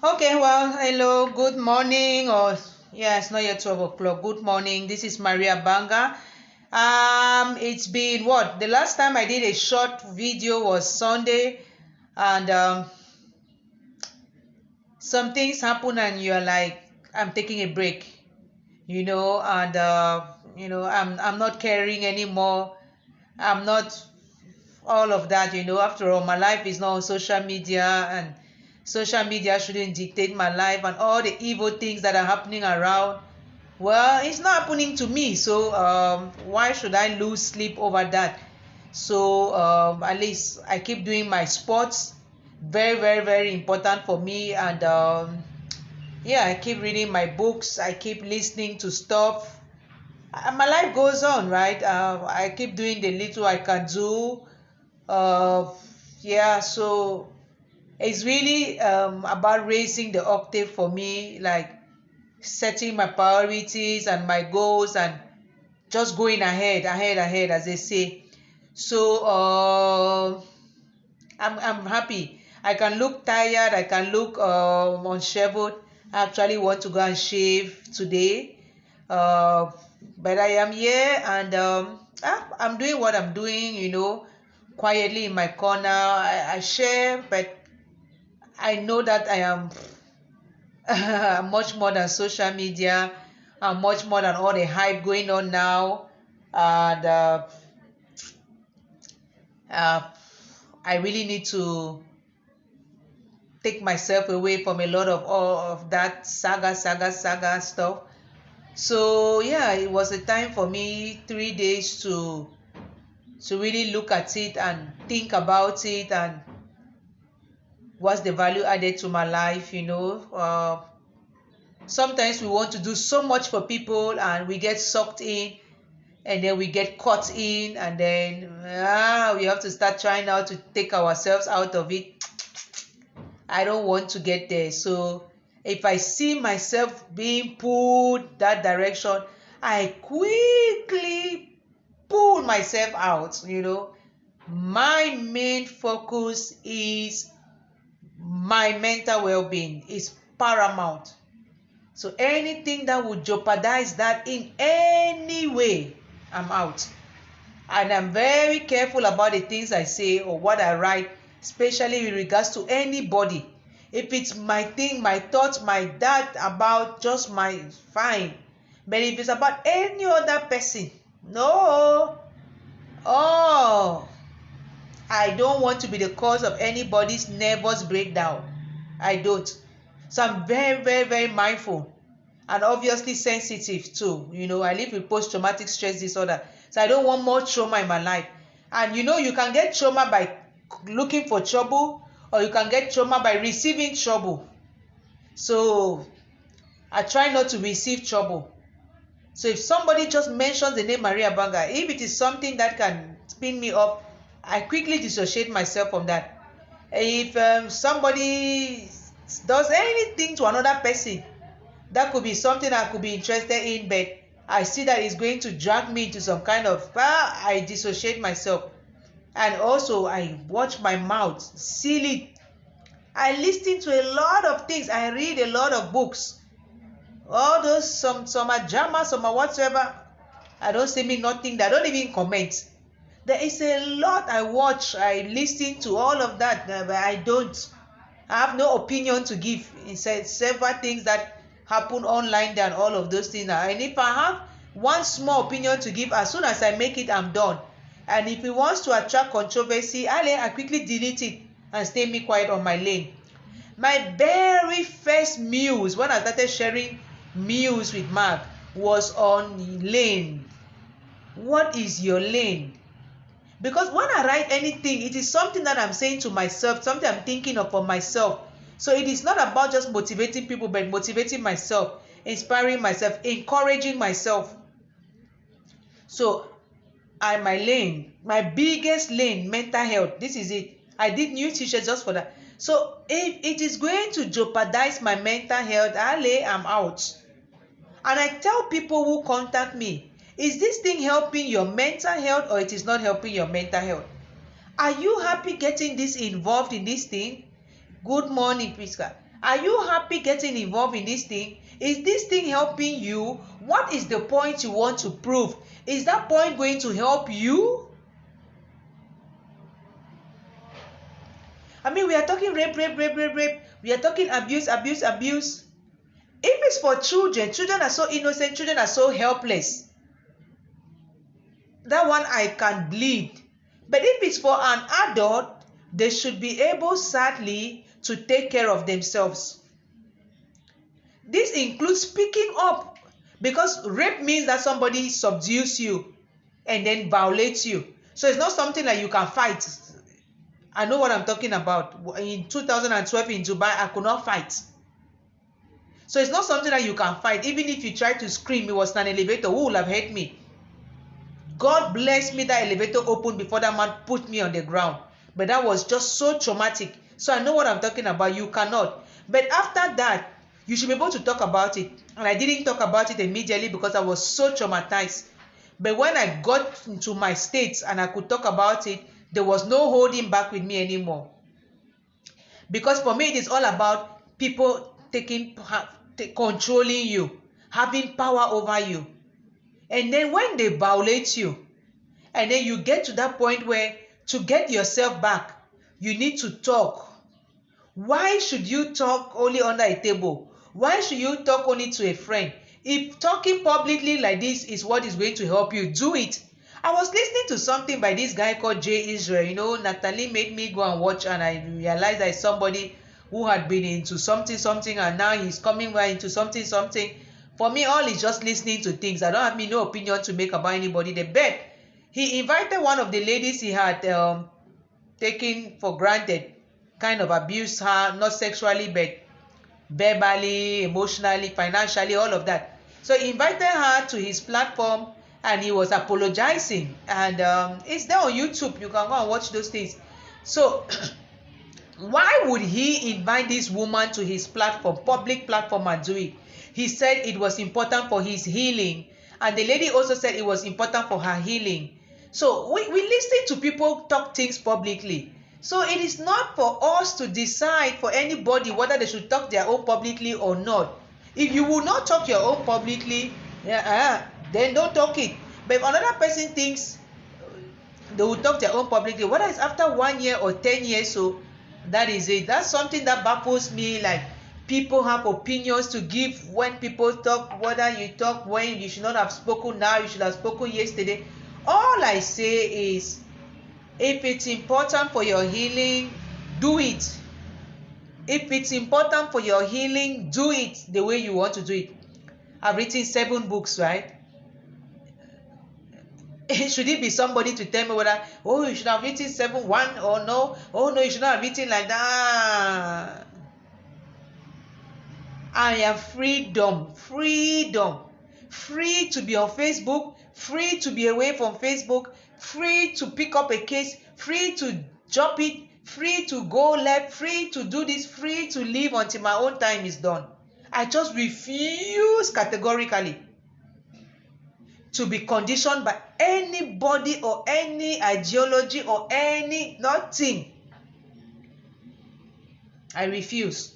Okay, well, hello, good morning, or yeah, it's not yet 12 o'clock. Good morning. This is Maria Banga. It's been what? The last time I did a short video was Sunday, and some things happen, and you're like, I'm taking a break, and I'm not caring anymore. I'm not all of that, after all, my life is not on social media, and social media shouldn't dictate my life, and all the evil things that are happening around, well, it's not happening to me, so why should I lose sleep over that? So at least I keep doing my sports, very, very, very important for me, and yeah, I keep reading my books, I keep listening to stuff. My life goes on, right? I keep doing the little I can do. uh yeah, so it's really about raising the octave for me, like setting my priorities and my goals, and just going ahead, as they say. So I'm happy. I can look tired, I can look unshaven. I actually want to go and shave today, uh but I am here, and I'm doing what I'm doing, quietly in my corner. I share, but I know that I am much more than social media, and much more than all the hype going on now. And uh, I really need to take myself away from a lot of all of that saga stuff. So yeah, it was a time for me, 3 days to really look at it and think about it, and what's the value added to my life. Sometimes we want to do so much for people, and we get sucked in, and then we get caught in, and then we have to start trying now to take ourselves out of it. I don't want to get there. So if I see myself being pulled that direction, I quickly pull myself out. My main focus is my mental well-being, is paramount. So anything that would jeopardize that in any way, I'm out. And I'm very careful about the things I say or what I write, especially with regards to anybody. If it's my thing, my thoughts, my that about just my fine. But if it's about any other person, no. Oh, I don't want to be the cause of anybody's nervous breakdown. I don't. So I'm very, very, very mindful, and obviously sensitive too. I live with post-traumatic stress disorder, so I don't want more trauma in my life. And you can get trauma by looking for trouble, or you can get trauma by receiving trouble. So I try not to receive trouble. So if somebody just mentions the name Maria Banga, if it is something that can spin me up, I quickly dissociate myself from that. If somebody does anything to another person, that could be something I could be interested in, but I see that it's going to drag me into some kind of I dissociate myself. And also I watch my mouth, seal it. I listen to a lot of things, I read a lot of books, all those, some are drama, some are whatsoever. I don't say me nothing, I don't even comment. There is a lot I watch, I listen to all of that, but I have no opinion to give in several things that happen online than all of those things. And if I have one small opinion to give, as soon as I make it, I'm done. And if it wants to attract controversy, I quickly delete it and stay me quiet on my lane. My very first muse, when I started sharing muse with Mark, was on lane. What is your lane? Because when I write anything, it is something that I'm saying to myself, something I'm thinking of for myself. So it is not about just motivating people, but motivating myself, inspiring myself, encouraging myself. So my lane, my biggest lane, mental health. This is it. I did new t-shirts just for that. So if it is going to jeopardize my mental health, I'm out. And I tell people who contact me, is this thing helping your mental health, or it is not helping your mental health? Are you happy getting this involved in this thing? Good morning, Priska. Are you happy getting involved in this thing? Is this thing helping you? What is the point you want to prove? Is that point going to help you? I mean, we are talking rape. We are talking abuse. If it's for children, children are so innocent, children are so helpless. That one I can bleed. But if it's for an adult, they should be able, sadly, to take care of themselves. This includes speaking up, because rape means that somebody subdues you and then violates you. So it's not something that you can fight. I know what I'm talking about. In 2012 in Dubai, I could not fight. So it's not something that you can fight. Even if you try to scream, it was an elevator, who would have hurt me? God bless me, that elevator opened before that man put me on the ground. But that was just so traumatic. So I know what I'm talking about. You cannot. But after that, you should be able to talk about it. And I didn't talk about it immediately because I was so traumatized. But when I got into my state and I could talk about it, there was no holding back with me anymore. Because for me, it is all about people controlling you, having power over you. And then when they violate you, and then you get to that point where to get yourself back, you need to talk. Why should you talk only under a table? Why should you talk only to a friend? If talking publicly like this is what is going to help you, do it. I was listening to something by this guy called Jay Israel. You know, Natalie made me go and watch, and I realized that somebody who had been into something, and now he's coming back into something. For me, all is just listening to things. I don't have no opinion to make about anybody. The bet, he invited one of the ladies he had taken for granted, kind of abused her, not sexually, but verbally, emotionally, financially, all of that. So he invited her to his platform, and he was apologizing. And it's there on YouTube. You can go and watch those things. So why would he invite this woman to his platform, public platform, and do it? He said it was important for his healing. And the lady also said it was important for her healing. So we listen to people talk things publicly. So it is not for us to decide for anybody whether they should talk their own publicly or not. If you will not talk your own publicly, then don't talk it. But if another person thinks they will talk their own publicly, whether it's after 1 year or 10 years, so that is it. That's something that baffles me. Like, people have opinions to give when people talk, whether you talk when you should not have spoken now, you should have spoken yesterday. All I say is, if it's important for your healing, do it. If it's important for your healing, do it the way you want to do it. I've written 7 books, right? Should it be somebody to tell me whether, you should have written 1 or no? No, you should not have written like that. I am free to be on Facebook, free to be away from Facebook, free to pick up a case, free to drop it, free to go left, free to do this, free to live until my own time is done. I just refuse categorically to be conditioned by anybody or any ideology or any nothing. I refuse.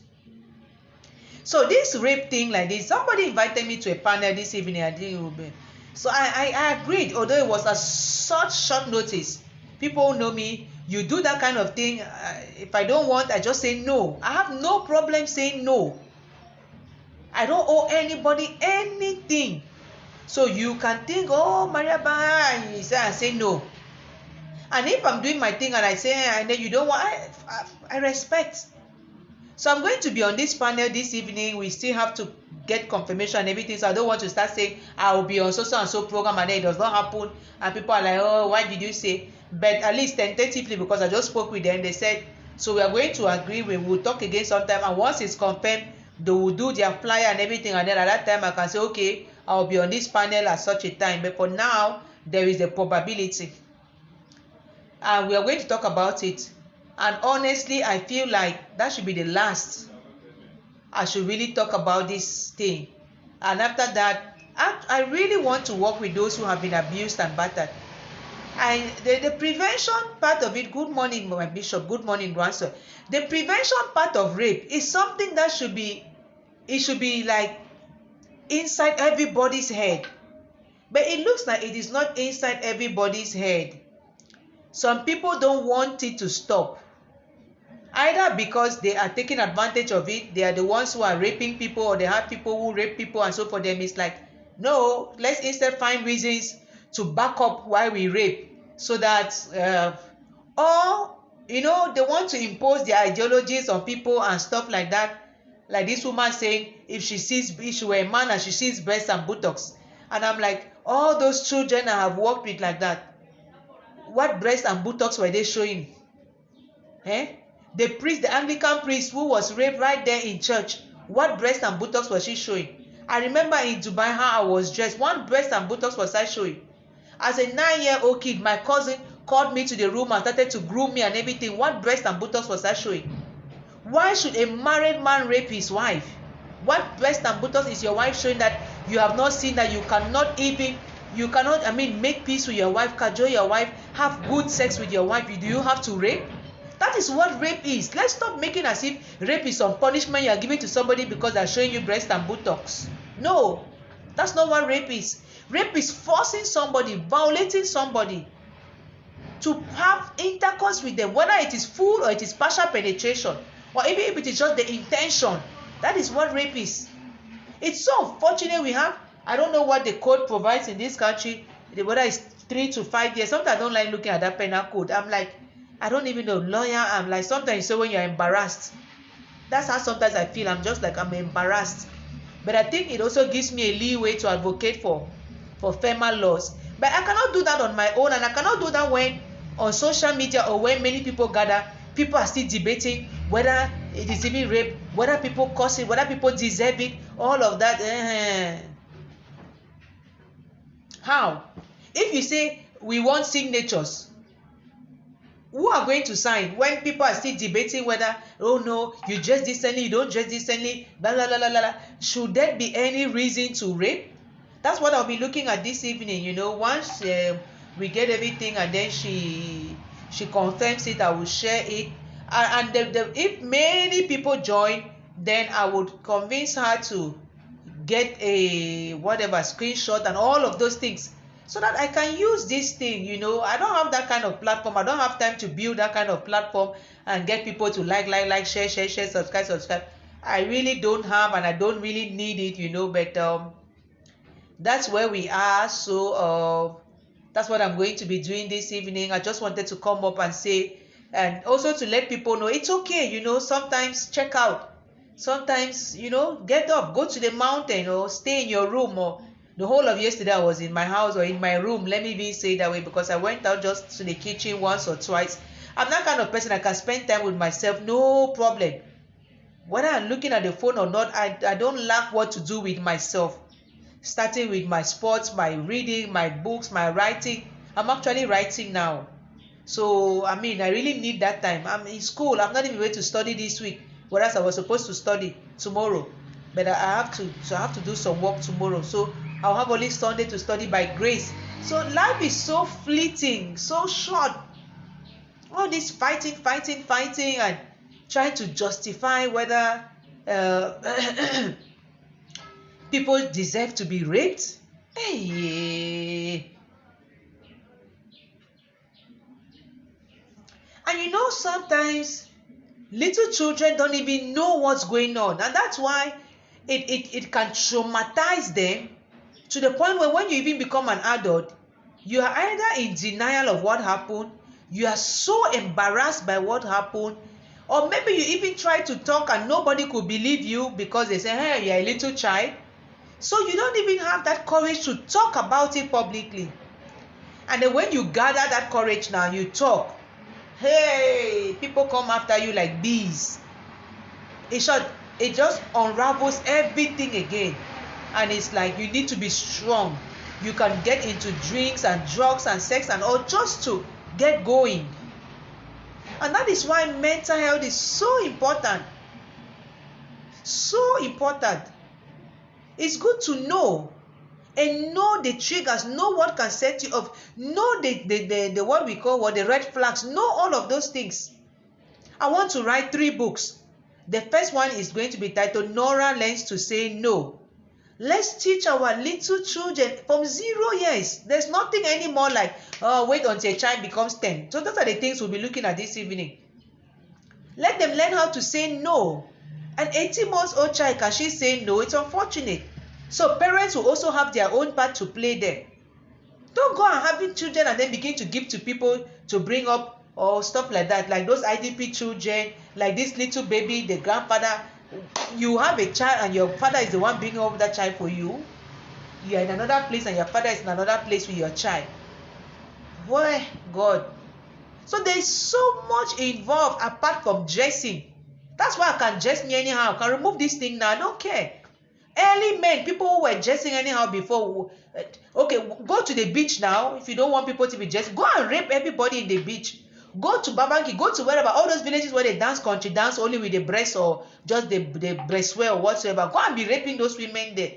So this rape thing like this, somebody invited me to a panel this evening. I didn't. So I agreed, although it was such short notice. People know me. You do that kind of thing. If I don't want, I just say no. I have no problem saying no. I don't owe anybody anything. So you can think, Maria, bye. You say no. And if I'm doing my thing and I say, and then you don't want, I respect. So I'm going to be on this panel this evening. We still have to get confirmation and everything. So I don't want to start saying I will be on so and so program and then it does not happen. And people are like, why did you say? But at least tentatively, because I just spoke with them, they said, so we are going to agree. We will talk again sometime. And once it's confirmed, they will do their flyer and everything. And then at that time, I can say, okay, I'll be on this panel at such a time. But for now, there is a probability. And we are going to talk about it. And honestly, I feel like that should be the last. I should really talk about this thing. And after that, I really want to work with those who have been abused and battered. And the prevention part of it, good morning, my bishop, good morning, grandson. The prevention part of rape is something that should be like inside everybody's head. But it looks like it is not inside everybody's head. Some people don't want it to stop. Either because they are taking advantage of it, they are the ones who are raping people, or they have people who rape people, and so for them it's like, no, let's instead find reasons to back up why we rape, so that or they want to impose their ideologies on people and stuff like that. Like this woman saying, if she were a man and she sees breasts and buttocks, and I'm like, all those children I have worked with like that, what breasts and buttocks were they showing? The Anglican priest who was raped right there in church, what breast and buttocks was she showing? I remember in Dubai how I was dressed. One breast and buttocks was I showing. As a 9-year-old kid, my cousin called me to the room and started to groom me and everything. What breast and buttocks was I showing? Why should a married man rape his wife? What breast and buttocks is your wife showing that you have not seen, that you cannot make peace with your wife, cajole your wife, have good sex with your wife? Do you have to rape? That is what rape is. Let's stop making as if rape is some punishment you are giving to somebody because they are showing you breast and buttocks. No, that's not what rape is. Rape is forcing somebody, violating somebody to have intercourse with them, whether it is full or it is partial penetration, or even if it is just the intention. That is what rape is. It's so unfortunate we have, I don't know what the code provides in this country, whether it's 3 to 5 years. Sometimes I don't like looking at that penal code. I'm like, I don't even know, lawyer. I'm like, sometimes you say when you're embarrassed. That's how sometimes I feel. I'm just like, I'm embarrassed. But I think it also gives me a leeway to advocate for firmer laws. But I cannot do that on my own, and I cannot do that when on social media or when many people gather, people are still debating whether it is even rape, whether people cause it, whether people deserve it, all of that. How? If you say we want signatures, who are going to sign when people are still debating whether, oh no, you dress decently, you don't dress decently, blah, blah, blah, blah, blah. Should there be any reason to rape? That's what I'll be looking at this evening. Once we get everything and then she confirms it, I will share it. And if many people join, then I would convince her to get a screenshot and all of those things, so that I can use this thing. I don't have that kind of platform. I don't have time to build that kind of platform and get people to like, share, subscribe. I really don't have, and I don't really need it, but that's where we are. So that's what I'm going to be doing this evening. I just wanted to come up and say, and also to let people know it's okay, sometimes check out. Sometimes, get up, go to the mountain, or stay in your room. Or the whole of yesterday I was in my house or in my room. Let me even say it that way, because I went out just to the kitchen once or twice. I'm that kind of person. I can spend time with myself, no problem. Whether I'm looking at the phone or not, I don't lack what to do with myself. Starting with my sports, my reading, my books, my writing. I'm actually writing now. So, I really need that time. I'm in school. I'm not even going to study this week, whereas I was supposed to study tomorrow. But I have to do some work tomorrow. So, I'll have only Sunday to study by grace. So, life is so fleeting, so short. All this fighting, and trying to justify whether people deserve to be raped. Hey. And sometimes little children don't even know what's going on, and that's why it can traumatize them to the point where when you even become an adult, you are either in denial of what happened, you are so embarrassed by what happened, or maybe you even try to talk and nobody could believe you because they say, hey, you're a little child. So you don't even have that courage to talk about it publicly. And then when you gather that courage now, you talk, hey, people come after you like bees. In short, it just unravels everything again. And it's like you need to be strong. You can get into drinks and drugs and sex and all just to get going. And that is why mental health is so important. So important. It's good to know. and know the triggers, know what can set you off, know the what we call what the red flags, know all of those things. I want to write 3 books. The first one is going to be titled Nora Learns to Say No. Let's teach our little children from 0 years. There's nothing anymore like, oh, wait until a child becomes 10. So those are the things we'll be looking at this evening. Let them learn how to say no. An 18-month-old child, can she say no? It's unfortunate. So parents will also have their own part to play there. Don't go and having children and then begin to give to people to bring up or stuff like that, like those IDP children, like this little baby, the grandfather. You have a child and your father is the one bringing up that child for you. You are in another place and your father is in another place with your child. Boy, God. So there is so much involved apart from dressing. That's why I can dress me anyhow. I can remove this thing now. I don't care. Early men, people who were dressing anyhow before, okay, go to the beach now. If you don't want people to be dressed, go and rape everybody in the beach. Go to Babanki, go to wherever, all those villages where they dance country dance only with the breast or just the breastwear or whatsoever. Go and be raping those women there.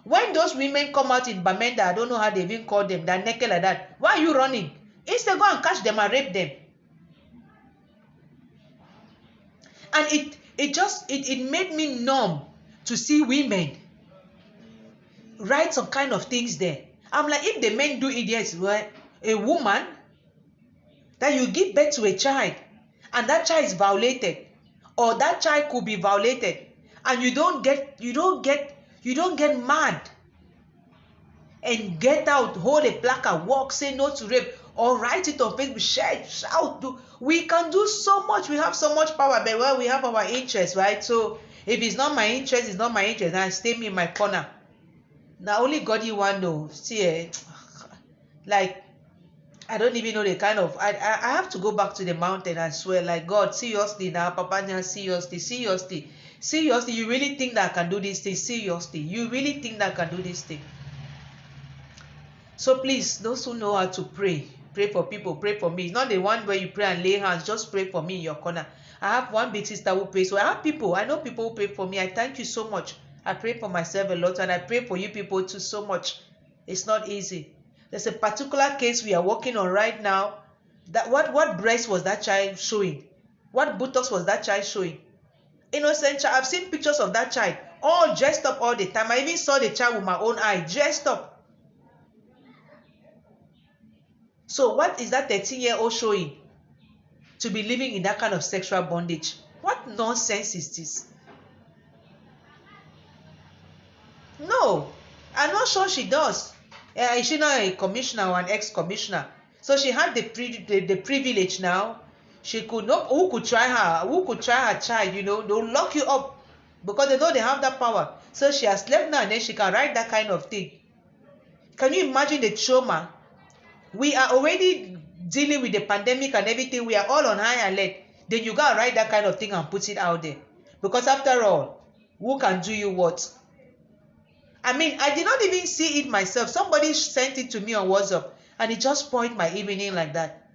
When those women come out in Bamenda, I don't know how they even call them, they're naked like that. Why are you running? Instead, go and catch them and rape them. And it made me numb to see women write some kind of things there. I'm like, if the men do it, yes, well, a woman that you give birth to a child and that child is violated, or that child could be violated, and you don't get mad and get out, hold a placard, walk, say no to rape, or write it on Facebook, share it, shout. We can do so much. We have so much power, but well, we have our interests, right? So if it's not my interest, it's not my interest. I stay me in my corner. Now only God you want to know. See, like, I don't even know the kind of, I have to go back to the mountain and swear, like, God, seriously now, Papa, seriously, you really think that I can do this thing? Seriously, you really think that I can do this thing? So please, those who know how to pray for people, pray for me. It's not the one where you pray and lay hands, just pray for me in your corner. I have one big sister who prays, so I have people, I know people who pray for me. I thank you so much. I pray for myself a lot, and I pray for you people too so much. It's not easy. There's a particular case we are working on right now. That what breast was that child showing? What buttocks was that child showing? Innocent child. I've seen pictures of that child all dressed up all the time. I even saw the child with my own eye, dressed up. So what is that 13-year-old showing? To be living in that kind of sexual bondage. What nonsense is this? No, I'm not sure she does. Is she not a commissioner or an ex-commissioner? So she had the privilege now. She could not. Who could try her? Who could try her child? You know, they'll lock you up because they know they have that power. So she has left now, and then she can write that kind of thing. Can you imagine the trauma? We are already dealing with the pandemic and everything. We are all on high alert. Then you gotta write that kind of thing and put it out there. Because after all, who can do you what? I mean, I did not even see it myself. Somebody sent it to me on WhatsApp and it just spoiled my evening like that.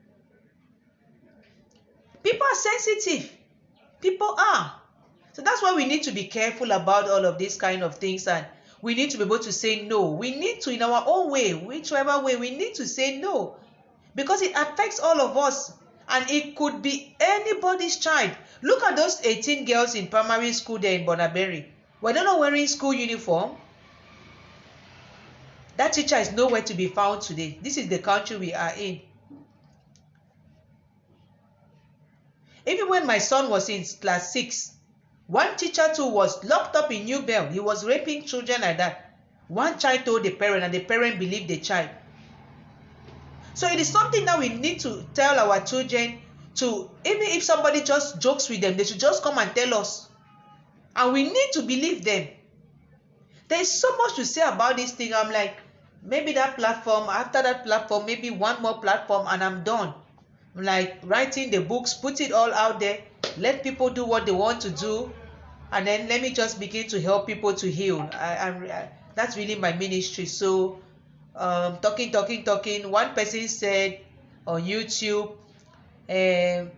People are sensitive. People are. So that's why we need to be careful about all of these kind of things, and we need to be able to say no. We need to, in our own way, whichever way, we need to say no. Because it affects all of us. And it could be anybody's child. Look at those 18 girls in primary school there in Bonaberry. Were they not wearing school uniform? That teacher is nowhere to be found today. This is the country we are in. Even when my son was in class 6, one teacher too was locked up in New Bell. He was raping children like that. One child told the parent, and the parent believed the child. So it is something that we need to tell our children to, even if somebody just jokes with them, they should just come and tell us. And we need to believe them. There is so much to say about this thing. I'm like, maybe that platform, after that platform, maybe one more platform and I'm done. I'm like writing the books, put it all out there, let people do what they want to do, and then let me just begin to help people to heal. That's really my ministry. So talking. One person said on YouTube,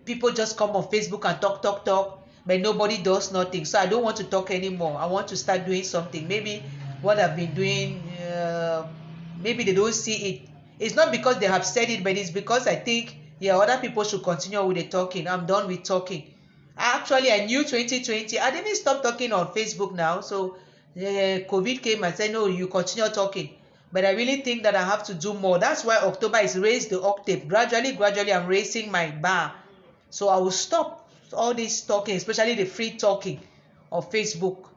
people just come on Facebook and talk, but nobody does nothing. So I don't want to talk anymore. I want to start doing something. Maybe what I've been doing, maybe they don't see it. It's not because they have said it, but it's because I think, yeah, other people should continue with the talking. I'm done with talking. Actually, I knew 2020. I didn't stop talking on Facebook now. So COVID came and said, no, you continue talking. But I really think that I have to do more. That's why October is raised the octave. Gradually, I'm raising my bar. So I will stop all this talking, especially the free talking of Facebook.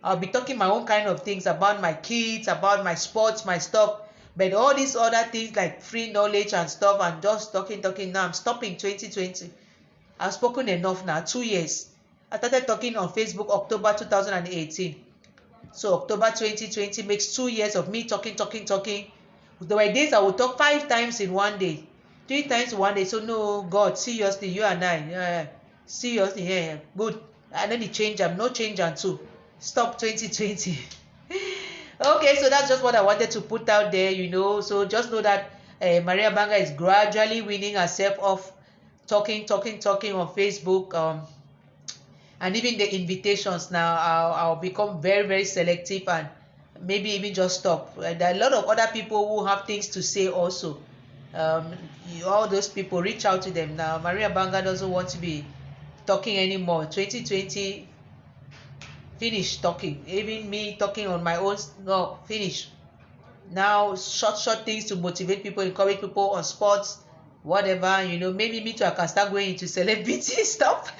I'll be talking my own kind of things about my kids, about my sports, my stuff. But all these other things like free knowledge and stuff and just talking. Now I'm stopping 2020. I've spoken enough now, 2 years. I started talking on Facebook October 2018. So October 2020 makes 2 years of me talking. There were days I would talk 5 times in one day, 3 times in one day. So no, God, seriously, you and I, seriously, yeah, good. And then the change, I'm no change and too. Stop 2020. Okay, so that's just what I wanted to put out there, So just know that Maria Banga is gradually weaning herself off talking on Facebook. And even the invitations now, I'll become very, very selective and maybe even just stop. There are a lot of other people who have things to say also. All those people, reach out to them now. Maria Banga doesn't want to be talking anymore. 2020, finish talking. Even me talking on my own, no, finish. Now, short things to motivate people, encourage people on sports, whatever, maybe me too, I can start going into celebrity stuff.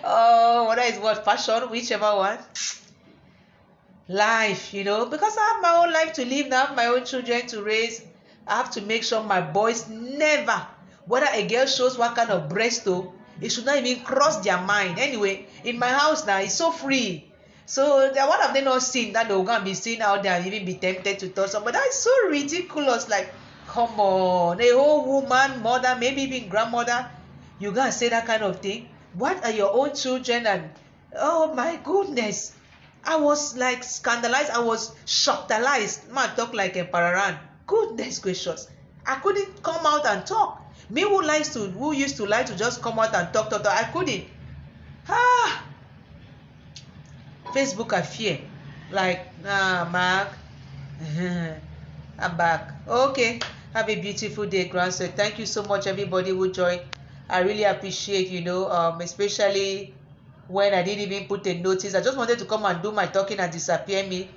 Oh, whether it's what, fashion, whichever one. Life, because I have my own life to live now, I have my own children to raise. I have to make sure my boys never, whether a girl shows what kind of breast, it should not even cross their mind. Anyway, in my house now, it's so free. So what have they not seen that they're going to be seen out there and even be tempted to touch somebody? That's so ridiculous. Like, come on, a whole woman, mother, maybe even grandmother, you gonna say that kind of thing? What are your own children? And oh my goodness, I was like scandalized. I was shocked-alized. Man, talk like a pararan. Goodness gracious, I couldn't come out and talk. Me who used to like to just come out and talk, I couldn't. Facebook, I fear. Like, Mark, I'm back. Okay, have a beautiful day, grandson. Thank you so much, everybody who joined. I really appreciate, especially when I didn't even put a notice. I just wanted to come and do my talking and disappear me.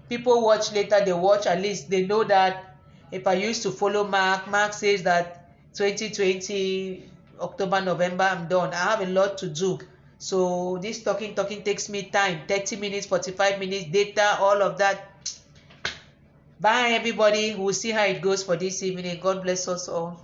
People watch later, they watch, at least they know that if I used to follow Mark says that 2020, October, November, I'm done. I have a lot to do. So this talking takes me time, 30 minutes, 45 minutes, data, all of that. Bye, everybody. We'll see how it goes for this evening. God bless us all.